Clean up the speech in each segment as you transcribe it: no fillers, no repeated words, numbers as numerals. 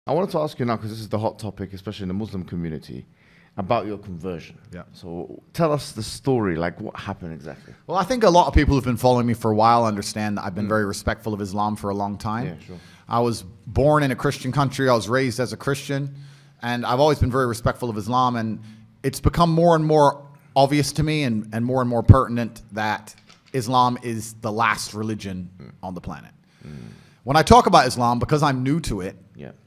I wanted to ask you now, because this is the hot topic, especially in the Muslim community, about your conversion. Yeah. So tell us the story, like what happened exactly. Well, I think a lot of people who've been following me for a while understand that I've been very respectful of Islam for a long time. Yeah, sure. I was born in a Christian country. I was raised as a Christian. And I've always been very respectful of Islam. And it's become more and more obvious to me and more pertinent that Islam is the last religion on the planet. When I talk about Islam, because I'm new to it,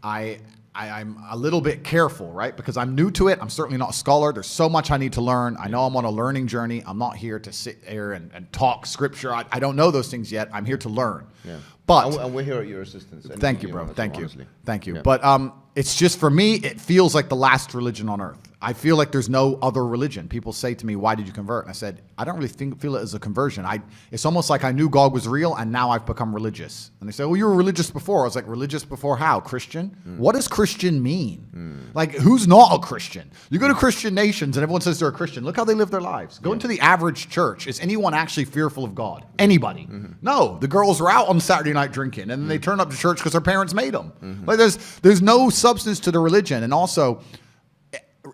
I'm a little bit careful, right? Because I'm new to it. I'm certainly not a scholar. There's so much I need to learn. I know I'm on a learning journey. I'm not here to sit here and talk scripture. I don't know those things yet. I'm here to learn. Yeah. But and we're here at your assistance. Thank you, bro. Thank you. Honestly. Thank you. Yeah. But it's just, for me, it feels like the last religion on earth. I feel like there's no other religion. People say to me, why did you convert? And I said, I don't really feel it as a conversion. It's almost like I knew God was real and now I've become religious. And they say, well, you were religious before. I was like, religious before how? Christian? What does Christian mean? Like, who's not a Christian? You go to Christian nations and everyone says they're a Christian. Look how they live their lives. Go into the average church. Is anyone actually fearful of God? Anybody? No. The girls are out on Saturday night drinking and then they turn up to church because their parents made them. Like, there's no substance to the religion. And also,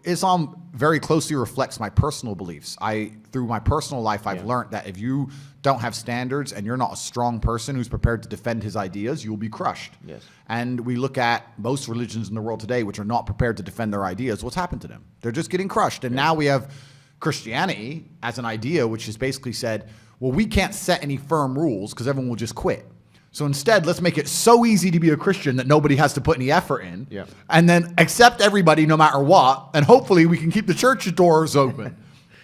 Islam very closely reflects my personal beliefs. Through my personal life, I've learned that if you don't have standards and you're not a strong person who's prepared to defend his ideas, you'll be crushed. Yes. And we look at most religions in the world today which are not prepared to defend their ideas. What's happened to them? They're just getting crushed. And now we have Christianity as an idea which has basically said, well, we can't set any firm rules because everyone will just quit. So instead, let's make it so easy to be a Christian that nobody has to put any effort in. Yeah. And then accept everybody no matter what. And hopefully we can keep the church doors open.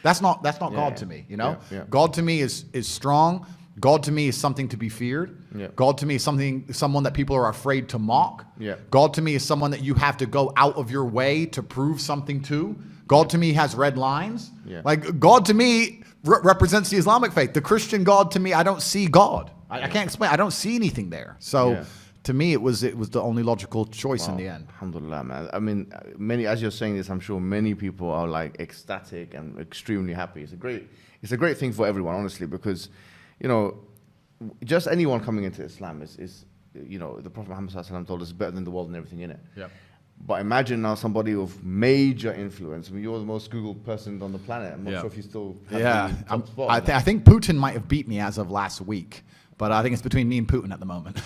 That's not God to me, you know? Yeah. God to me is strong. God to me is something to be feared. Yeah. God to me is someone that people are afraid to mock. Yeah. God to me is someone that you have to go out of your way to prove something to. God to me has red lines. Yeah. Like, God to me represents the Islamic faith. The Christian God to me, I don't see God. I can't explain. I don't see anything there. So to me, it was the only logical choice in the end. Alhamdulillah, man. I mean, as you're saying this, I'm sure many people are like ecstatic and extremely happy. It's a great thing for everyone, honestly, because, you know, just anyone coming into Islam is you know, the Prophet Muhammad sallallahu alaihi wasallam told us, better than the world and everything in it. Yeah. But imagine now somebody of major influence. I mean, you're the most Googled person on the planet. I'm not sure if you still have the top spot. I think Putin might have beat me as of last week. But I think it's between me and Putin at the moment.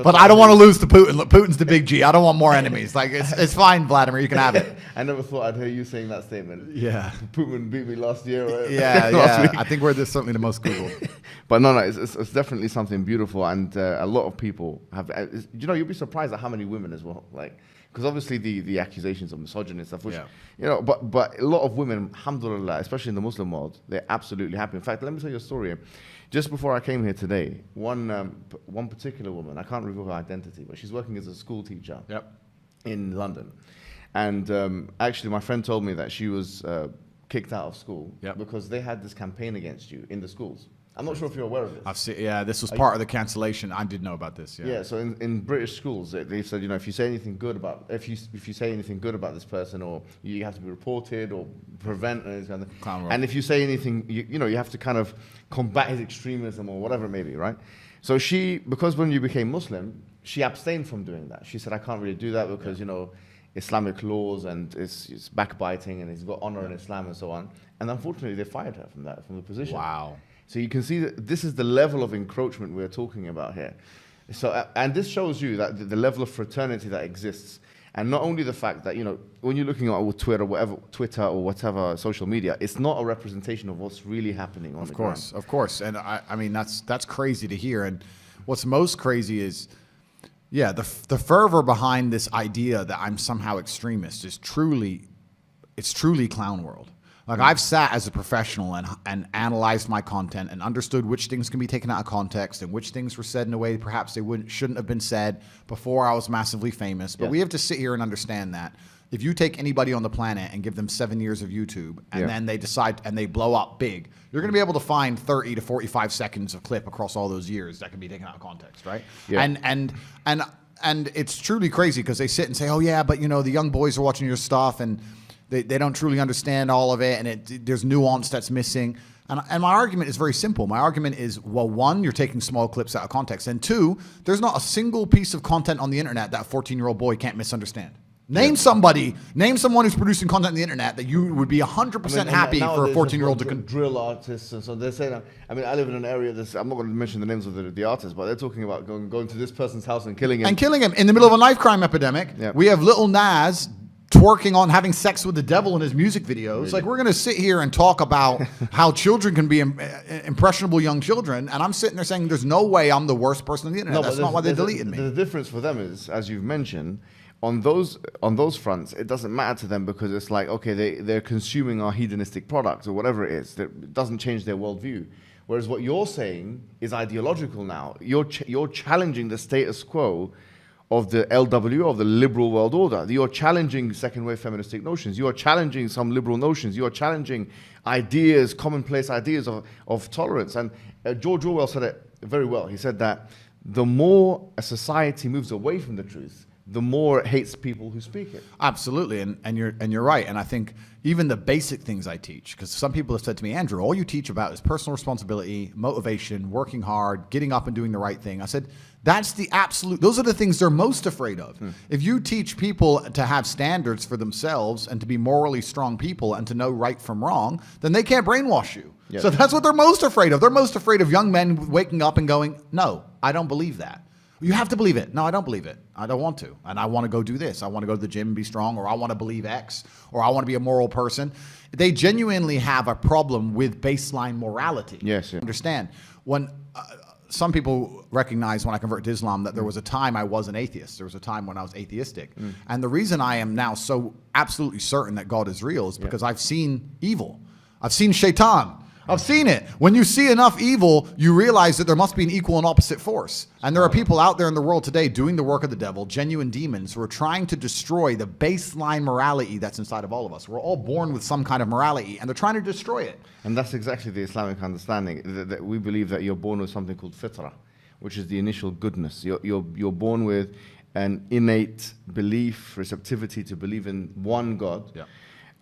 But I don't want to lose to Putin. Look, Putin's the big G. I don't want more enemies. Like, it's fine, Vladimir. You can have it. I never thought I'd hear you saying that statement. Yeah. Putin beat me last year. Last week. I think we're certainly the most Googled. But no, it's definitely something beautiful. And a lot of people have, you know, you'll be surprised at how many women as well. Like, because obviously the accusations of misogyny and stuff, which, you know, but a lot of women, alhamdulillah, especially in the Muslim world, they're absolutely happy. In fact, let me tell you a story. Just before I came here today, one particular woman, I can't reveal her identity, but she's working as a school teacher in London. And actually, my friend told me that she was kicked out of school because they had this campaign against you in the schools. I'm not sure if you're aware of this. I've seen, this was part of the cancellation. I did know about this. Yeah. So in British schools, they said, you know, if you say anything good about this person, or you have to be reported or prevent, and if you say anything, you know, you have to kind of combat his extremism or whatever it may be, right? So because when you became Muslim, she abstained from doing that. She said, I can't really do that because you know, Islamic laws and it's backbiting and he's got honor in Islam and so on. And unfortunately, they fired her from the position. Wow. So you can see that this is the level of encroachment we're talking about here. So, and this shows you that the level of fraternity that exists, and not only the fact that, you know, when you're looking at Twitter or whatever social media, it's not a representation of what's really happening on the ground. Of course. And I mean, that's crazy to hear. And what's most crazy is, the fervor behind this idea that I'm somehow extremist is truly clown world. Like, I've sat as a professional and analyzed my content and understood which things can be taken out of context and which things were said in a way perhaps they shouldn't have been said before I was massively famous. But we have to sit here and understand that if you take anybody on the planet and give them 7 years of YouTube and then they decide and they blow up big, you're going to be able to find 30 to 45 seconds of clip across all those years that can be taken out of context, right? Yeah. And it's truly crazy because they sit and say, oh yeah, but you know, the young boys are watching your stuff and they don't truly understand all of it, and there's nuance that's missing. And my argument is very simple. My argument is, well, one, you're taking small clips out of context, and two, there's not a single piece of content on the internet that a 14-year-old boy can't misunderstand. Name someone who's producing content on the internet that you would be 100% happy for a 14-year-old to drill artists, and so they're saying. I mean, I live in an area. I'm not going to mention the names of the artists, but they're talking about going to this person's house and killing him. And killing him in the middle of a knife crime epidemic. Yeah. We have Little Nas twerking on having sex with the devil in his music videos. Really? Like, we're going to sit here and talk about how children can be impressionable young children, and I'm sitting there saying there's no way I'm the worst person on the internet. No, that's not why they deleted me. The difference for them is, as you've mentioned, on those fronts, it doesn't matter to them because it's like, okay, they're consuming our hedonistic products or whatever it is. It doesn't change their worldview. Whereas what you're saying is ideological now. You're challenging the status quo of the LW, of the liberal world order. You're challenging second-wave feministic notions. You are challenging some liberal notions. You are challenging ideas, commonplace ideas of tolerance. And George Orwell said it very well. He said that the more a society moves away from the truth, the more it hates people who speak it. Absolutely, and you're right. And I think even the basic things I teach, because some people have said to me, Andrew, all you teach about is personal responsibility, motivation, working hard, getting up and doing the right thing. I said, that's the absolute, those are the things they're most afraid of. If you teach people to have standards for themselves and to be morally strong people and to know right from wrong, then they can't brainwash you. Yes. So that's what they're most afraid of. They're most afraid of young men waking up and going, no, I don't believe that. You have to believe it. No, I don't believe it. I don't want to. And I want to go do this. I want to go to the gym and be strong, or I want to believe X, or I want to be a moral person. They genuinely have a problem with baseline morality. Yes. Yeah. Understand? When some people recognize when I converted to Islam that there was a time I was an atheist. There was a time when I was atheistic. And the reason I am now so absolutely certain that God is real is because I've seen evil. I've seen shaitan. I've seen it. When you see enough evil, you realize that there must be an equal and opposite force. And there are people out there in the world today doing the work of the devil, genuine demons, who are trying to destroy the baseline morality that's inside of all of us. We're all born with some kind of morality, and they're trying to destroy it. And that's exactly the Islamic understanding, that we believe that you're born with something called fitrah, which is the initial goodness. You're born with an innate belief, receptivity to believe in one God. Yeah.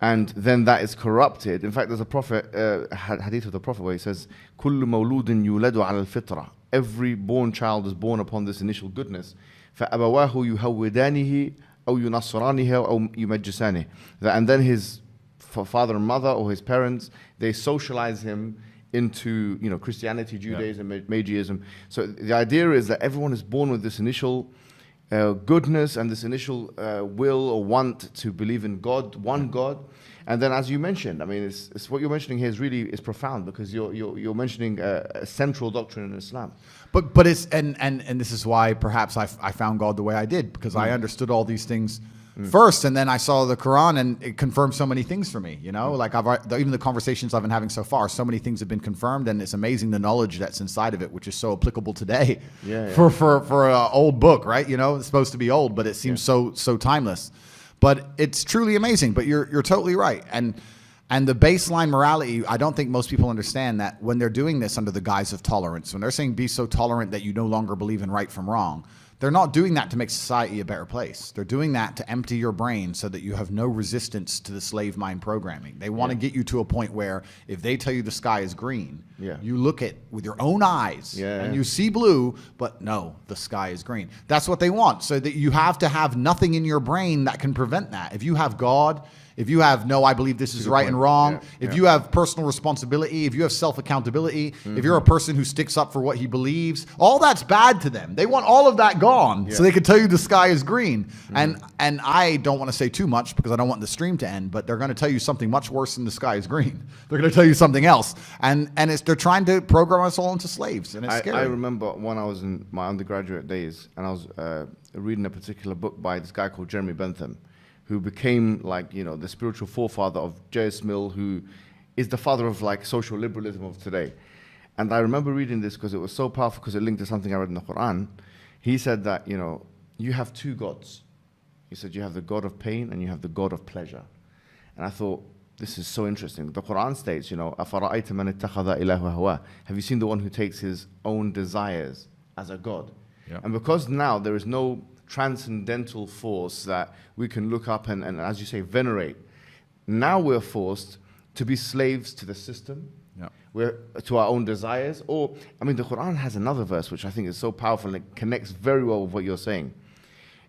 And then that is corrupted. In fact, there's a prophet, hadith of the Prophet, where he says, كُلُّ مَوْلُودٍ يُولَدُ عَلَى الْفِطْرَةِ. Every born child is born upon this initial goodness. فَأَبَوَاهُ يُهَوِّدَانِهِ أَوْ يُنَصِّرَانِهِ أَوْ يُمَجِّسَانِهِ. And then his father and mother, or his parents, they socialize him into Christianity, Judaism, Magiism. So the idea is that everyone is born with this initial goodness and this initial will or want to believe in God, one God. And then, as you mentioned, I mean, it's what you're mentioning here is profound, because you're mentioning a central doctrine in Islam. But it's and this is why perhaps I found God the way I did, because I understood all these things first, and then I saw the Quran, and it confirmed so many things for me. Like even the conversations I've been having so far, so many things have been confirmed, and it's amazing the knowledge that's inside of it, which is so applicable today. For an old book, right? It's supposed to be old, but it seems so timeless. But it's truly amazing. But you're totally right. And the baseline morality, I don't think most people understand that when they're doing this under the guise of tolerance, when they're saying be so tolerant that you no longer believe in right from wrong, they're not doing that to make society a better place. They're doing that to empty your brain so that you have no resistance to the slave mind programming. They want to get you to a point where if they tell you the sky is green, you look at with your own eyes and you see blue, but no, the sky is green. That's what they want, so that you have to have nothing in your brain that can prevent that. If you have God, if you have, no, I believe this is right and wrong, if you have personal responsibility, if you have self-accountability, if you're a person who sticks up for what he believes, all that's bad to them. They want all of that gone so they can tell you the sky is green. And I don't want to say too much because I don't want the stream to end, but they're going to tell you something much worse than the sky is green. They're going to tell you something else. And they're trying to program us all into slaves, and it's scary. I remember when I was in my undergraduate days, and I was reading a particular book by this guy called Jeremy Bentham, who became the spiritual forefather of J.S. Mill, who is the father of social liberalism of today. And I remember reading this because it was so powerful, because it linked to something I read in the Quran. He said that, you have two gods. He said you have the God of pain and you have the God of pleasure. And I thought, this is so interesting. The Quran states, أَفَرَأَيْتَ مَنِ اتَّخَذَ إِلَهُ هَوَاهُ. Have you seen the one who takes his own desires as a God? Yep. And because now there is no transcendental force that we can look up and as you say, venerate. now we're forced to be slaves to the system, we're to our own desires. Or, I mean, the Quran has another verse which I think is so powerful and it connects very well with what you're saying.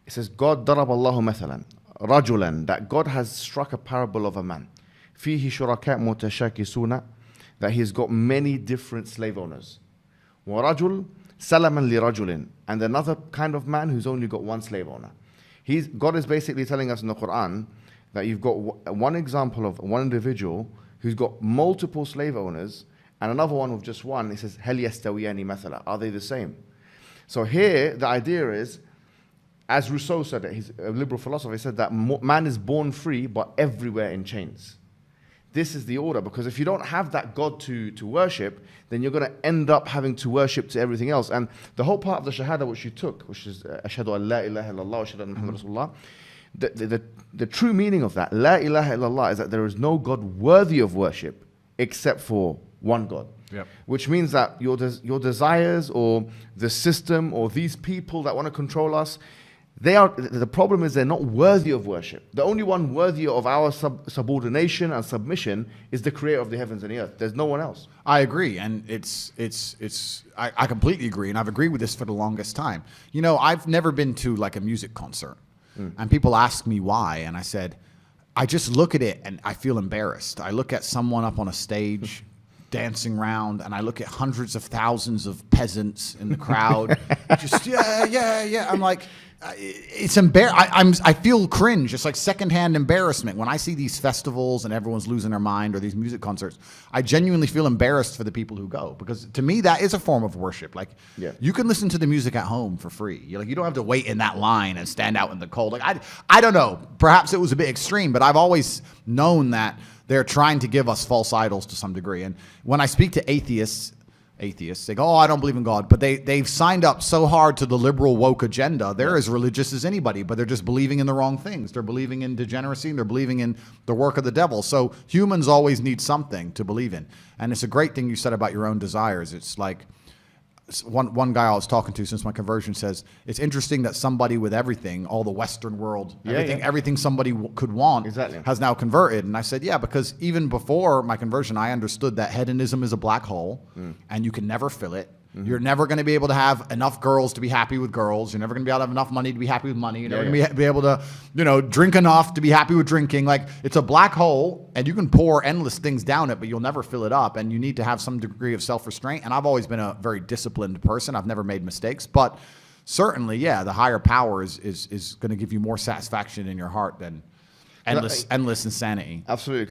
It says, God darab Allahu mathalan, rajulan, that God has struck a parable of a man. Fihi shuraka mutashakisuna, that he's got many different slave owners. Wa rajul salaman li rajulin, and another kind of man who's only got one slave owner. God is basically telling us in the Quran that you've got one example of one individual who's got multiple slave owners and another one with just one. He says, هل يستويان مثلا, are they the same? So here the idea is, as Rousseau said it, he's a liberal philosopher, he said that man is born free but everywhere in chains. This is the order, because if you don't have that God to worship, then you're going to end up having to worship to everything else. And the whole part of the Shahada which you took, which is Ashhadu an la ilaha illallah wa ashhadu anna Muhammadan Rasulullah, the true meaning of that, La ilaha illallah, is that there is no God worthy of worship except for one God. Yep. Which means that your desires or the system or these people that want to control us, the problem is they're not worthy of worship. The only one worthy of our subordination and submission is the creator of the heavens and the earth. There's no one else. I agree, and I completely agree, and I've agreed with this for the longest time. You know, I've never been to like a music concert, and people ask me why, and I said, I just look at it and I feel embarrassed. I look at someone up on a stage dancing around, and I look at hundreds of thousands of peasants in the crowd, just yeah. I'm like, it's I feel cringe. It's like secondhand embarrassment when I see these festivals and everyone's losing their mind, or these music concerts. I genuinely feel embarrassed for the people who go, because to me that is a form of worship. Like, you can listen to the music at home for free. You don't have to wait in that line and stand out in the cold. Like, I don't know. Perhaps it was a bit extreme, but I've always known that they're trying to give us false idols to some degree. And when I speak to atheists, they go, oh, I don't believe in God. But they've signed up so hard to the liberal woke agenda. They're as religious as anybody, but they're just believing in the wrong things. They're believing in degeneracy, and they're believing in the work of the devil. So humans always need something to believe in. And it's a great thing you said about your own desires. It's like, one guy I was talking to since my conversion says, it's interesting that somebody with everything, all the Western world, everything somebody could want, has now converted. And I said, yeah, because even before my conversion, I understood that hedonism is a black hole, and you can never fill it. You're never going to be able to have enough girls to be happy with girls. You're never going to be able to have enough money to be happy with money. You're never going to be able to, drink enough to be happy with drinking. Like, it's a black hole, and you can pour endless things down it, but you'll never fill it up. And you need to have some degree of self-restraint. And I've always been a very disciplined person. I've never made mistakes. But certainly, the higher power is going to give you more satisfaction in your heart than endless insanity. Absolutely.